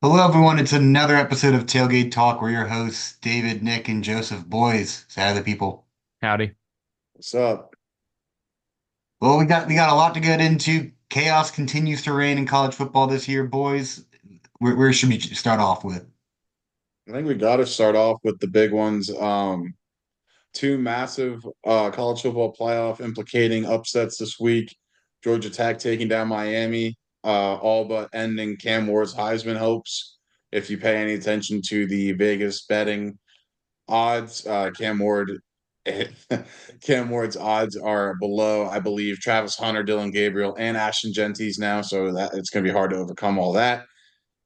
Hello, everyone. It's another episode of Tailgate Talk. We're your hosts, David, Nick, and Joseph. Boys, say hi to the people. Howdy. What's up? Well, we got a lot to get into. Chaos continues to reign in college football this year, boys. Where should we start off with? I think we got to start off with the big ones. Two massive college football playoff implicating upsets this week. Georgia Tech taking down Miami, all but ending Cam Ward's Heisman hopes. If you pay any attention to the Vegas betting odds, Cam Ward's odds are below, I believe, Travis Hunter, Dylan Gabriel, and Ashton Genties now. So that it's going to be hard to overcome all that.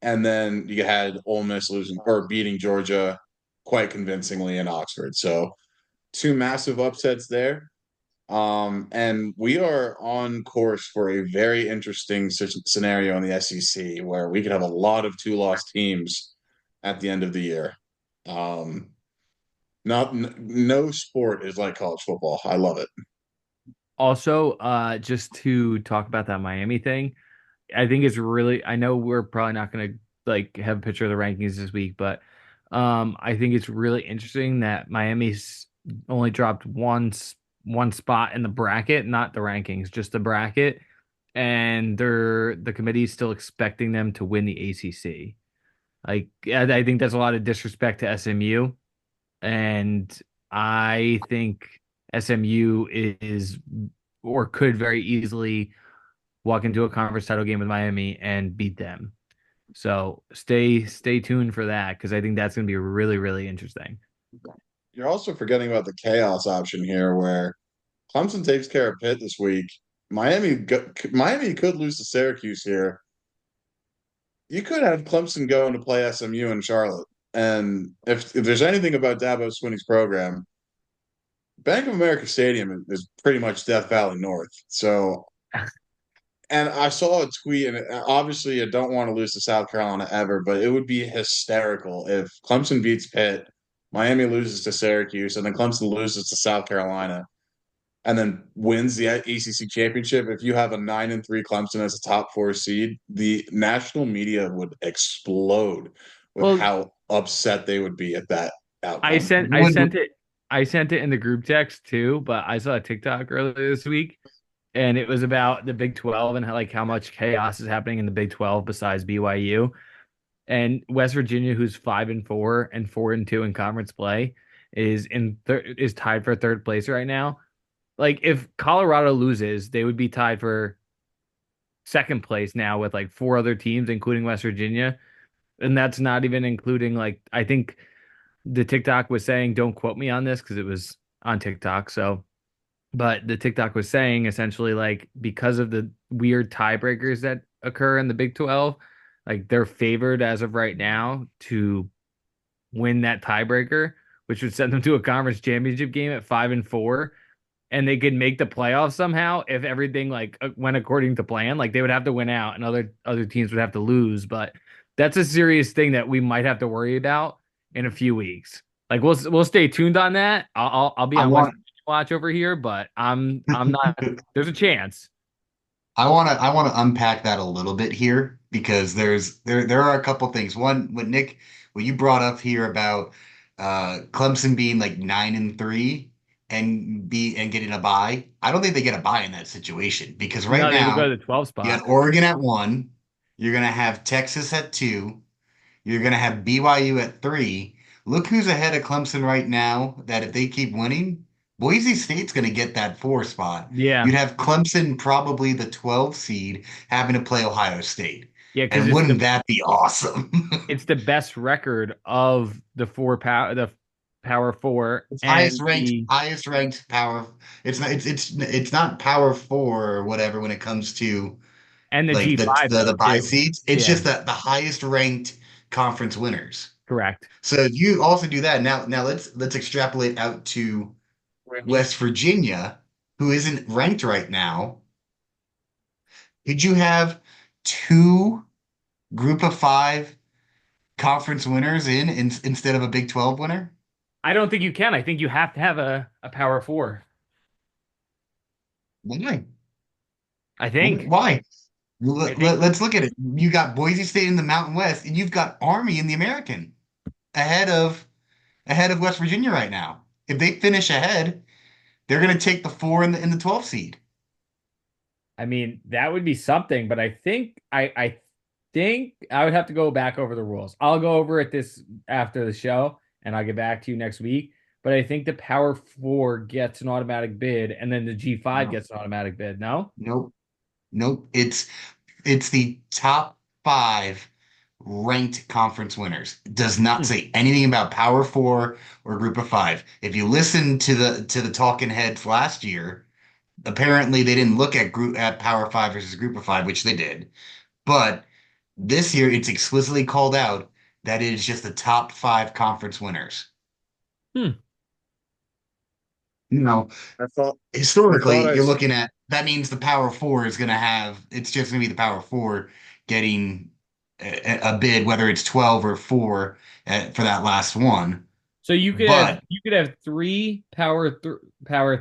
And then you had Ole Miss losing or beating Georgia quite convincingly in Oxford. So two massive upsets there. And we are on course for a very interesting scenario in the SEC where we could have a lot of two-loss teams at the end of the year. Um, no sport is like college football. I love it. Also, just to talk about that Miami thing, I think it's really, I know we're probably not going to like have a picture of the rankings this week, but I think it's really interesting that Miami's only dropped one spot in the bracket, not the rankings, just the bracket, and the committee is still expecting them to win the ACC. Like, I think that's a lot of disrespect to SMU. And I think SMU is or could very easily walk into a conference title game with Miami and beat them. So stay tuned for that because I think that's going to be really interesting. You're also forgetting about the chaos option here, where Clemson takes care of Pitt this week. Miami could lose to Syracuse here. You could have Clemson going to play SMU in Charlotte. And if there's anything about Dabo Swinney's program, Bank of America Stadium is pretty much Death Valley North. So, and I saw a tweet, and obviously I don't want to lose to South Carolina ever, but it would be hysterical if Clemson beats Pitt, Miami loses to Syracuse, and then Clemson loses to South Carolina and then wins the ACC championship. If you have a 9-3 Clemson as a top four seed, the national media would explode with Well, how upset they would be at that I outcome. sent I Would sent it I sent it in the group text too, but I saw a TikTok earlier this week and it was about the Big 12 and how much chaos is happening in the Big 12 besides BYU. And West Virginia, who's 5-4 and 4-2 in conference play, is tied for third place right now. Like if Colorado loses, they would be tied for second place now with like four other teams, including West Virginia, and that's not even including like I think the TikTok was saying, don't quote me on this because it was on TikTok. So, but the TikTok was saying essentially like because of the weird tiebreakers that occur in the Big 12, like they're favored as of right now to win that tiebreaker, which would send them to a conference championship game at 5-4. And they could make the playoffs somehow if everything like went according to plan. Like they would have to win out, and other teams would have to lose. But that's a serious thing that we might have to worry about in a few weeks. Like we'll stay tuned on that. I'll be I on West want Virginia watch over here, but I'm not. There's a chance. I want to unpack that a little bit here because there are a couple things. One, what you brought up here about Clemson being like 9-3 and getting a bye. I don't think they get a bye in that situation because right No, they would go now to the 12 you spot. got Oregon at 1, you're gonna have Texas at 2, you're gonna have BYU at 3. Look who's ahead of Clemson right now that if they keep winning, Boise State's gonna get that 4 spot. Yeah, You'd have Clemson probably the 12 seed having to play Ohio State. yeah, because And wouldn't that be awesome? it's the best record of the power four It's and the highest ranked power. It's not power four or whatever when it comes to like the G5 the, though the bye too. seeds. It's Yeah, just the highest ranked conference winners. correct. So you also do that. Now let's extrapolate out to West Virginia, who isn't ranked right now. Could you have two group of five conference winners instead of a Big 12 winner? I don't think you can. I think you have to have a power four. Why? I think. Why? I think, Let's look at it. You got Boise State in the Mountain West, and you've got Army in the American ahead of West Virginia right now. If they finish ahead, they're going to take the 4 and the 12 seed. I mean, that would be something, but I think I would have to go back over the rules. I'll go over it this after the show, and I'll get back to you next week. But I think the Power Four gets an automatic bid, and then the G5 No, gets an automatic bid. No? nope, nope. It's the top 5 ranked conference winners. It does not Hmm. say anything about Power Four or Group of Five. If you listen to the talking heads last year, apparently they didn't look at Power Five versus Group of Five, which they did. But this year it's explicitly called out that it is just the top 5 conference winners. Hmm. You know, I thought I historically, thought I you're looking at that means the Power Four is going to have it's just going to be the Power Four getting a bid, whether it's 12 or 4 for that last one. So But you could have three power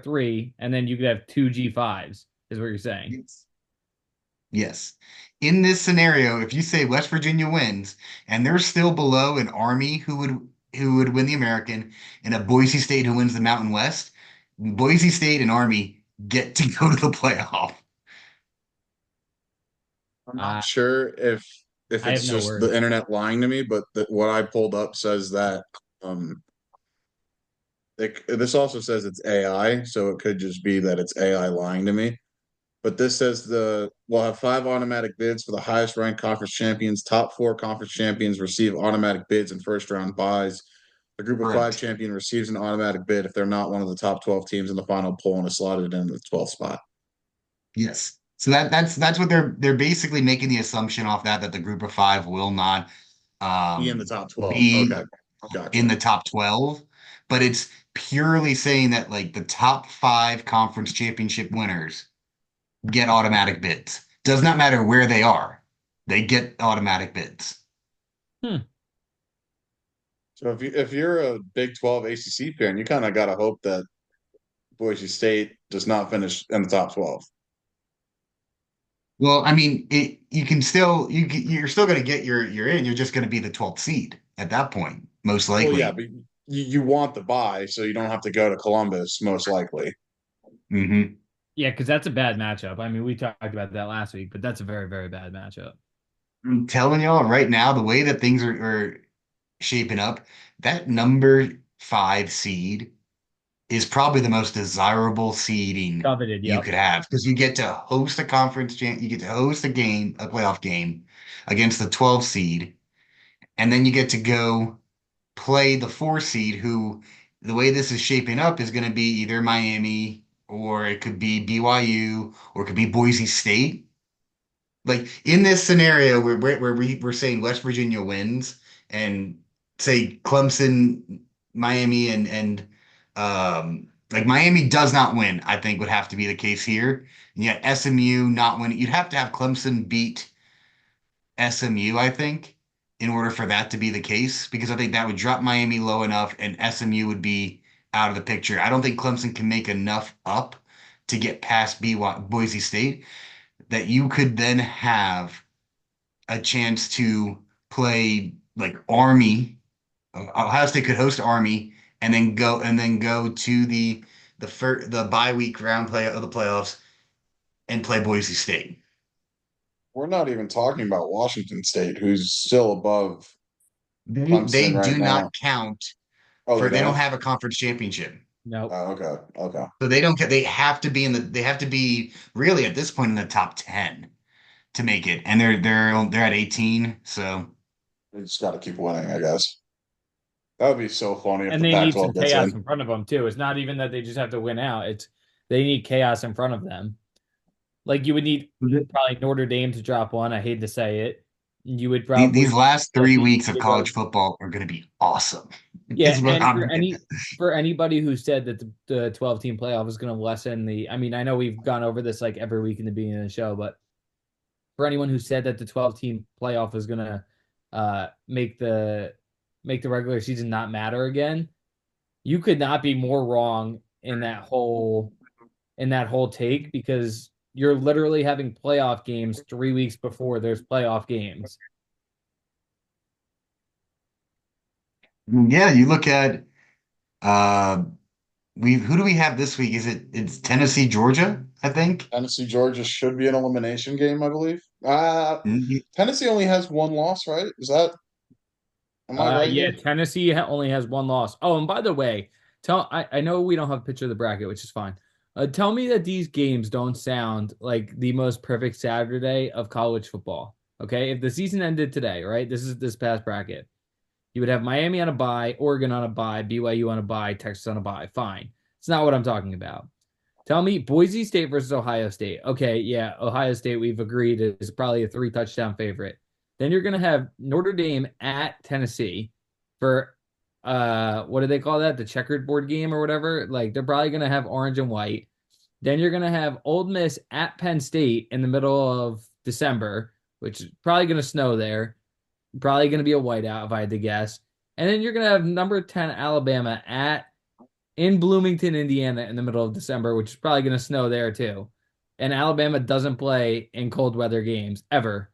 three, and then you could have two G5s, is what you're saying. yes, yes, in this scenario, if you say West Virginia wins and they're still below an Army who would win the American and a Boise State who wins the Mountain West, Boise State and Army get to go to the playoff. I'm not Uh, sure if I have it's no just the words. internet lying to me, but what I pulled up says that um this also says it's AI, so it could just be that it's AI lying to me. But this says we'll have 5 automatic bids for the highest ranked conference champions. Top 4 conference champions receive automatic bids and first round buys. The group of 5 Correct. champion receives an automatic bid if they're not one of the top 12 teams in the final poll and is slotted in the 12th spot. Yes. So that's what they're basically making the assumption off that the group of 5 will not Be in the top 12. be Okay. in Gotcha. the top 12, but it's purely saying that like the top 5 conference championship winners get automatic bids. Does not matter where they are. They get automatic bids. Hmm. So if you're a Big 12 ACC fan, you kind of got to hope that Boise State does not finish in the top 12. Well, I mean, you can still you're still going to get your in. You're just going to be the 12th seed at that point, most Well, yeah, likely. but you want the bye, so you don't have to go to Columbus, most likely. Hmm. Yeah, because that's a bad matchup. I mean, we talked about that last week, but that's a very, very bad matchup. I'm telling y'all right now, the way that things are shaping up, that number 5 seed is probably the most desirable seeding Coveted, you yep. could have because you get to host you get to host a playoff game against the 12 seed, and then you get to go play the 4 seed who the way this is shaping up is going to be either Miami or it could be BYU or it could be Boise State. Like in this scenario where we're saying West Virginia wins and say Clemson, Miami, and like Miami does not win, I think would have to be the case here. And yet SMU not winning, you'd have to have Clemson beat SMU, I think, in order for that to be the case, because I think that would drop Miami low enough and SMU would be out of the picture. I don't think Clemson can make enough up to get past Boise State that you could then have a chance to play like Army. Ohio State could host Army and then go to the bye week round play of the playoffs and play Boise State. We're not even talking about Washington State, who's still above They Clemson right do now. not count Oh, they for they don't don't? have a conference championship. Nope. Oh, okay. Okay. So they don't get they have to be they have to be really at this point in the top 10 to make it. And they're at 18, so We just got to keep winning, I guess. That would be so funny if And the they need some Pac-12 gets chaos in. in front of them too. It's not even that they just have to win out. It's they need chaos in front of them. Like you would need probably Notre Dame to drop one. I hate to say it. You would these probably last at 3 weeks of college least football are going to be awesome. yeah, Is what and I'm getting. for anybody who said that the 12 team playoff is going to lessen the I mean, I know we've gone over this like every week in the beginning of the show, but for anyone who said that the 12 team playoff is going to make the regular season not matter again, you could not be more wrong in that whole take because you're literally having playoff games 3 weeks before there's playoff games. Yeah, you look at uh we who do we have this week? It's Tennessee, Georgia, I think. Tennessee, Georgia should be an elimination game, I believe. Mhm. Tennessee only has one loss, right? Am I right Yeah, here? Tennessee only has one loss. Oh, and by the way, I know we don't have a picture of the bracket, which is fine. Tell me that these games don't sound like the most perfect Saturday of college football. Okay, if the season ended today, right? This is this past bracket. You would have Miami on a bye, Oregon on a bye, BYU on a bye, Texas on a bye. Fine. It's not what I'm talking about. Tell me Boise State versus Ohio State. Okay, yeah, Ohio State, we've agreed is probably a 3 touchdown favorite. Then you're gonna have Notre Dame at Tennessee for what do they call that? The checkered board game or whatever. Like they're probably gonna have orange and white. Then you're gonna have Old Miss at Penn State in the middle of December, which is probably gonna snow there. Probably gonna be a whiteout if I had to guess. And then you're gonna have number 10 Alabama at in Bloomington, Indiana in the middle of December, which is probably going to snow there too. And Alabama doesn't play in cold weather games ever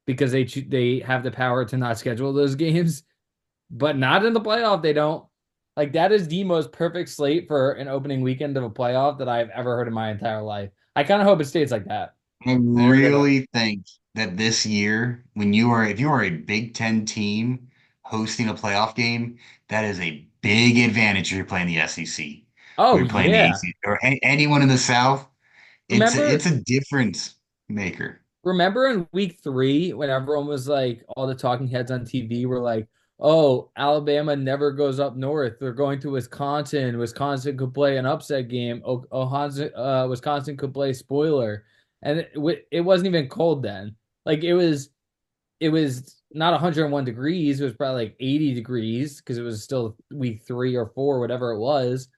because they have the power to not schedule those games, but not in the playoff. They don't. Like that is the most perfect slate for an opening weekend of a playoff that I've ever heard in my entire life. I kind of hope it stays like that. I They're gonna really think that this year, if you are a Big Ten team hosting a playoff game, that is a big advantage if you're playing the SEC or Oh you're playing the yeah. ACC or anyone in the South. It's Remember a difference maker. Remember in week 3 when everyone was like, all the talking heads on TV were like, "Oh, Alabama never goes up north. They're going to Wisconsin. Wisconsin could play an upset game. Wisconsin could play spoiler." And it wasn't even cold then. Like it was not 101 degrees. It was probably like 80 degrees because it was still week 3 or 4, whatever it was.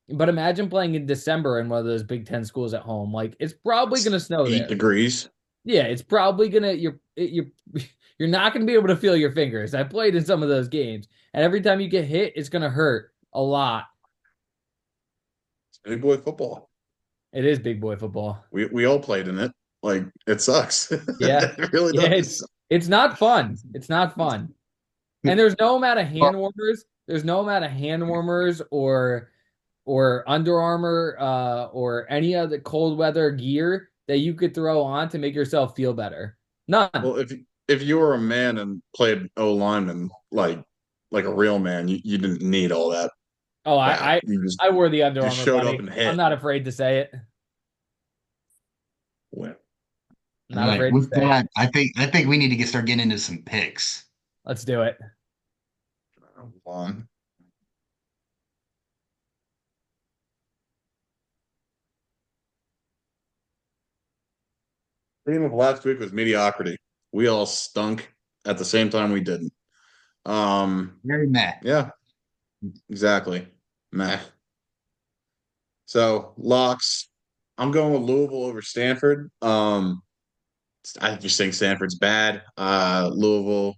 But imagine playing in December in one of those Big Ten schools at home. Like it's probably it's gonna snow eight there. degrees. Yeah, it's probably gonna you're not gonna be able to feel your fingers. I played in some of those games, and every time you get hit, it's gonna hurt a lot. It's big boy football. It is big boy football. We all played in it. Like it sucks. Yeah, It really yeah, does. it's not fun. It's not fun. And there's no amount of hand warmers. There's no amount of hand warmers or Under Armour or any other cold weather gear that you could throw on to make yourself feel better. None. Well, if you were a man and played O lineman like a real man, you didn't need all that Oh, crap. I wore the Under Just Armour, showed up buddy. and I'm hit. not afraid to say it. Win. All Not right, afraid to with say it. that, I think we need to start getting into some picks. Let's do it. On. Theme of last week was mediocrity. We all stunk at the same time we didn't. Very mad. Yeah, exactly. Meh. So locks. I'm going with Louisville over Stanford. I just think Stanford's bad. Louisville.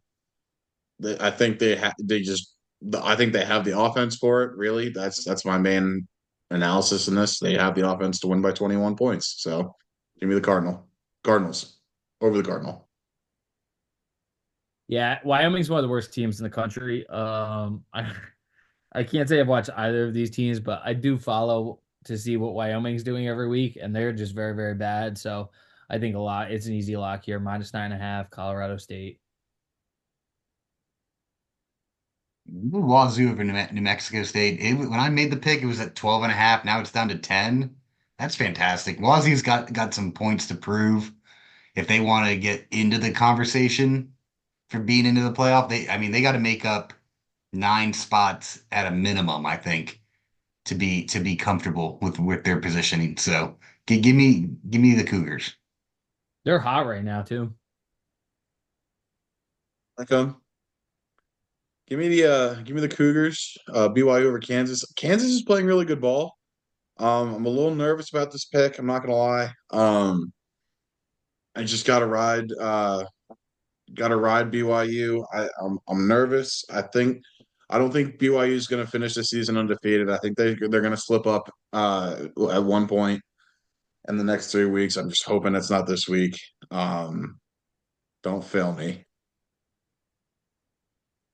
I think I think they have the offense for it. Really, that's my main analysis in this. They have the offense to win by 21 points. So give me the Cardinals over the Cardinal. Yeah, Wyoming's one of the worst teams in the country. I can't say I've watched either of these teams, but I do follow to see what Wyoming's doing every week, and they're just very, very bad. So I think it's an easy lock here. -9.5, Colorado State. Wazoo over New Mexico State. When I made the pick, it was at 12 and a half. Now it's down to 10. That's fantastic. Wazoo's got some points to prove if they want to get into the conversation for being into the playoff. They got to make up 9 spots at a minimum, I think, to be comfortable with their positioning. So give me the Cougars. They're hot right now too. Okay. Give me the Cougars. BYU over Kansas. Kansas is playing really good ball. I'm a little nervous about this pick. I'm not gonna lie. I just gotta ride BYU. I'm nervous. I don't think BYU is gonna finish the season undefeated. I think they're gonna slip up at one point, in the next 3 weeks. I'm just hoping it's not this week. Um, don't fail me.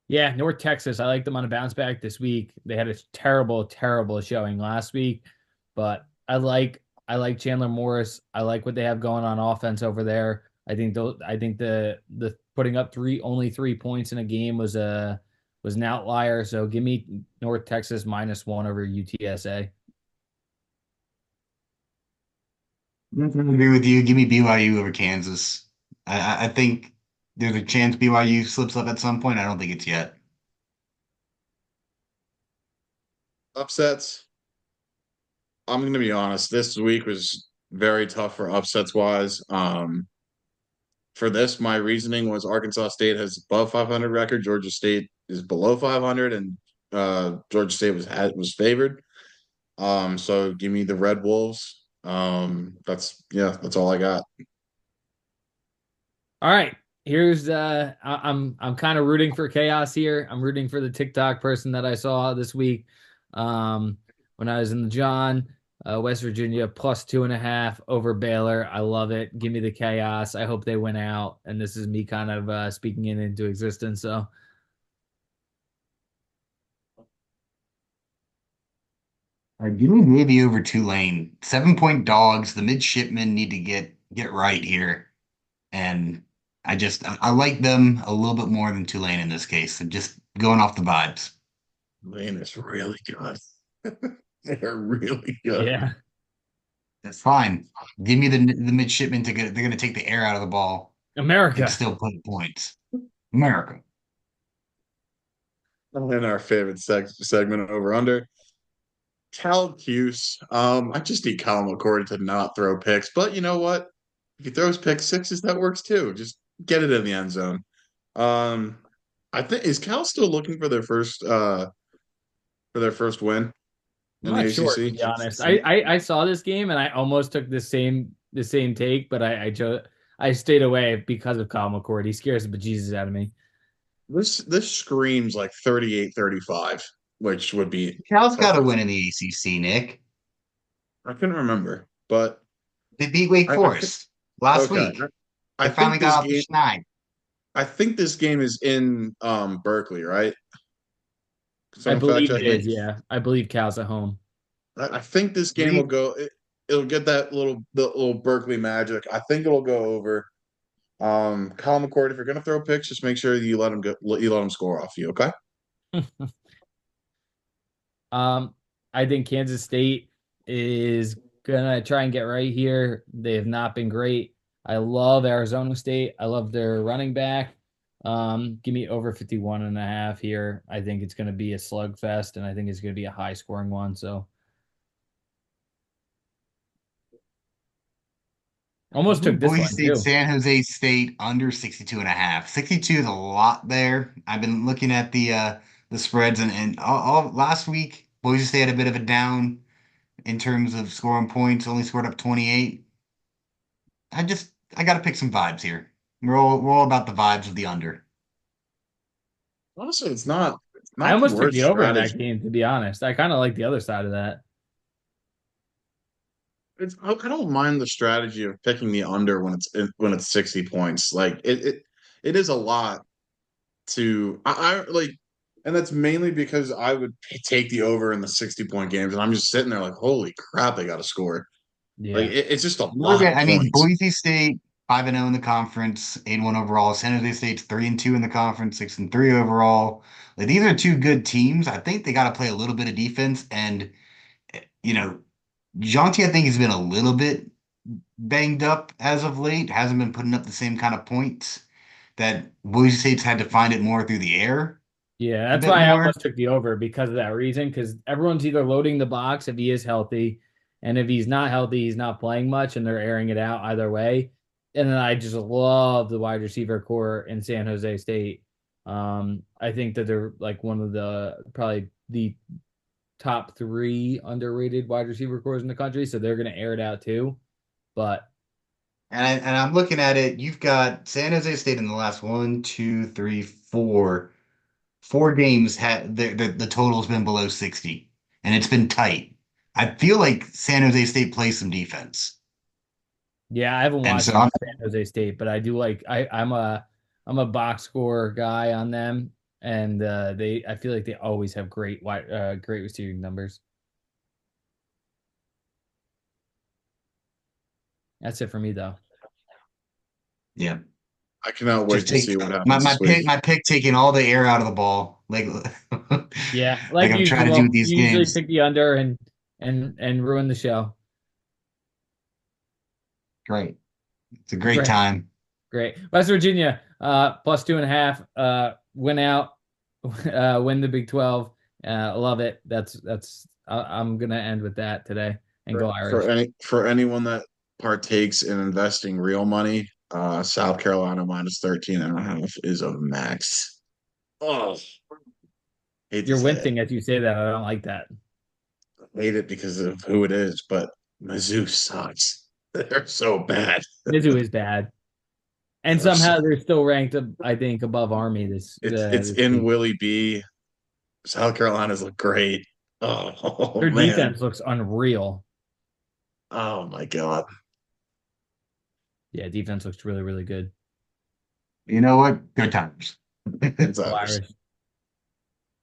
Yeah, North Texas. I like them on a bounce back this week. They had a terrible, terrible showing last week, but I like Chandler Morris. I like what they have going on offense over there. I think the putting up only 3 points in a game was an outlier. So give me North Texas -1 over UTSA. I'm gonna agree with you. Give me BYU over Kansas. I think there's a chance BYU slips up at some point. I don't think it's yet. Upsets. I'm going to be honest. This week was very tough for upsets wise. For this, my reasoning was Arkansas State has above 500 record, Georgia State is below 500, and Georgia State was favored. So give me the Red Wolves. That's all I got. All right. Here's I'm kind of rooting for chaos here. I'm rooting for the TikTok person that I saw this week. When I was in the John, West Virginia +2.5 over Baylor. I love it. Give me the chaos. I hope they win out. And this is me kind of speaking it into existence. So Give me Navy over Tulane. 7 point dogs. The midshipmen need to get right here. And I like them a little bit more than Tulane in this case. So just going off the vibes. Lane is really good. They're really good. yeah, That's fine. Give me the midshipmen to get. They're going to take the air out of the ball and America. still put points. America. In our favorite segment over under. Cal Cuse. I just need Kyle McCord to not throw picks. But you know what? If he throws pick sixes, that works too. Just get it in the end zone. Um, I think is Cal still looking for their first win I'm in the not sure to ACC? be honest. I saw this game and I almost took the same take, but I stayed away because of Kyle McCord. He scares the bejesus out of me. This screams like 38-35, which would be Cal's got to perfect. win in the ACC, Nick. I couldn't remember, but They beat Wake I Forest last okay. week. I They think finally this got off the game. schneid. I think this game is in Berkeley, right? Can I someone fact believe check it me? is, yeah. I believe Cal's at home. I think this game will Believe go. It'll get the little Berkeley magic. I think it'll go over. Colin McCord, if you're gonna throw picks, just make sure you let him score off you. Okay. Um, I think Kansas State is gonna try and get right here. They have not been great. I love Arizona State. I love their running back. Give me over 51.5 here. I think it's gonna be a slugfest, and I think it's gonna be a high scoring one. So almost took this Boise one State, too. San Jose State under 62 and a half. 62 is a lot there. I've been looking at the spreads and all last week Boise State had a bit of a down in terms of scoring points, only scored up 28. I got to pick some vibes here. We're all about the vibes of the under. Honestly, it's I not the almost took worst the over in that strategy. game, to be honest. I kind of like the other side of that. I don't mind the strategy of picking the under when it's 60 points. Like it is a lot to I like, and that's mainly because I would take the over in the 60-point games, and I'm just sitting there like, holy crap, they got to score. Like Yeah. it's just a Look lot at, of I mean, points. Boise State 5-0 in the conference, 8-1 overall. San Jose State's 3-2 in the conference, 6-3 overall. Like these are two good teams. I think they got to play a little bit of defense, and you know, Jonty, I think has been a little bit banged up as of late. Hasn't been putting up the same kind of points that Boise State's had to find it more through the air Yeah, a that's bit why I more. almost took the over because of that reason. Because everyone's either loading the box if he is healthy, and if he's not healthy, he's not playing much, and they're airing it out either way. And then I just love the wide receiver core in San Jose State. I think that they're like one of the probably the top three underrated wide receiver cores in the country, so they're going to air it out too. But And I'm looking at it. You've got San Jose State in the last one, two, three, four games had the total's been below 60 and it's been tight. I feel like San Jose State plays some defense. Yeah, I haven't And watched so I'm, San Jose State, but I do like I'm a box score guy on them, and they I feel like they always have great receiving numbers. That's it for me though. yeah, I cannot wait just to take see what happens this week. my pick taking all the air out of the ball, like Yeah, like like I'm trying to do with usual, these you usually games. pick the under and ruin the show. Great, it's a great Great, time. great. West Virginia, +2.5, win out, win the Big 12. Love it. I'm gonna end with that today and go Irish. For anyone that partakes in investing real money, South Carolina minus 13.5 is a max. Oh, hate to You're say it. wincing as you say that. I don't like that. Hate it because of who it is, but Mizzou sucks. They're so bad. Mizzou is bad, and They're so, somehow they're still ranked, I think, above Army it's this in week. Willie B. South Carolina's look great. Oh Their man. defense looks unreal. Oh my God. Yeah, defense looks really, really good. You know what? Good times. It's Go Irish. Irish.